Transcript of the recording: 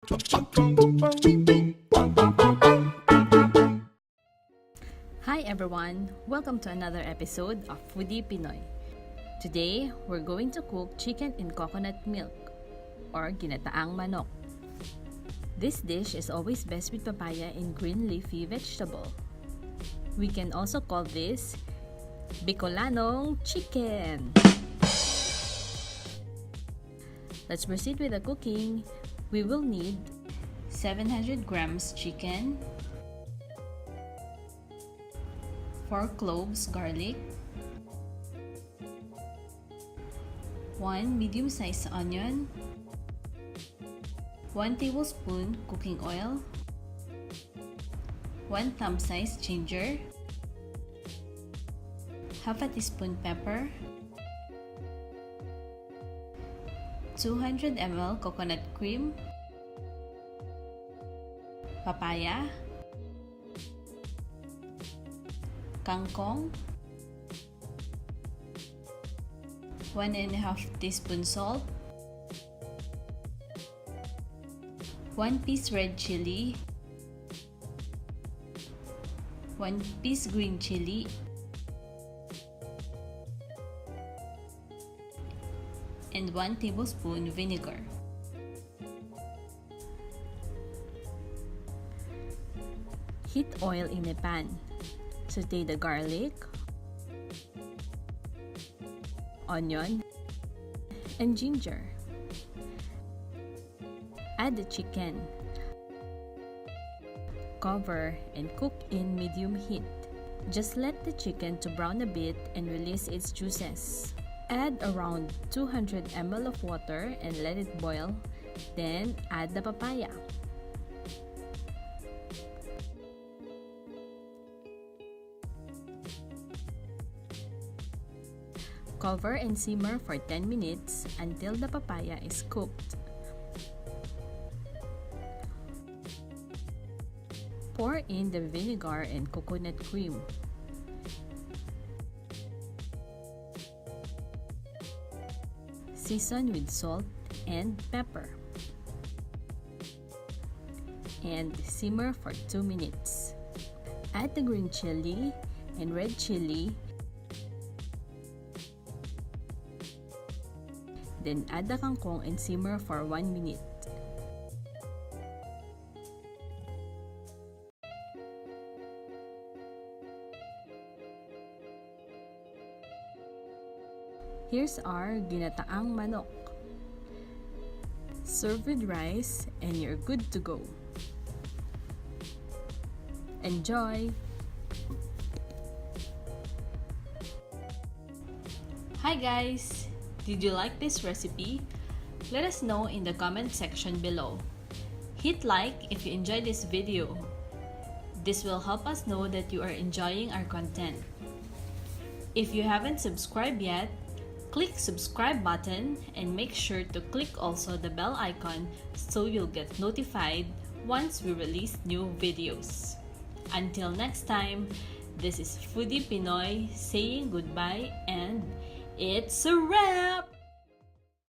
Hi everyone! Welcome to another episode of Foodie Pinoy. Today, we're going to cook chicken in coconut milk or Ginataang Manok. This dish is always best with papaya and green leafy vegetable. We can also call this Bicolanong chicken. Let's proceed with the cooking. We will need 700 grams chicken, 4 cloves garlic, 1 medium-sized onion, 1 tablespoon cooking oil, 1 thumb-sized ginger, half a teaspoon pepper, 200 ml coconut cream, papaya, kangkong, 1.5 teaspoon salt, 1 piece red chili, 1 piece green chili, and 1 tablespoon vinegar. Heat oil in a pan. Saute the garlic, onion, and ginger. Add the chicken. Cover and cook in medium heat. Just let the chicken to brown a bit and release its juices. Add around 200 ml of water and let it boil. Then add the papaya. Cover and simmer for 10 minutes until the papaya is cooked. Pour in the vinegar and coconut cream. Season with salt and pepper. And simmer for 2 minutes. Add the green chili and red chili. Then add the kangkong and simmer for 1 minute. Here's our Ginataang Manok. Serve with rice and you're good to go. Enjoy! Hi guys! Did you like this recipe? Let us know in the comment section below. Hit like if you enjoyed this video. This will help us know that you are enjoying our content. If you haven't subscribed yet, click subscribe button and make sure to click also the bell icon so you'll get notified once we release new videos. Until next time, this is Foodie Pinoy saying goodbye and it's a wrap!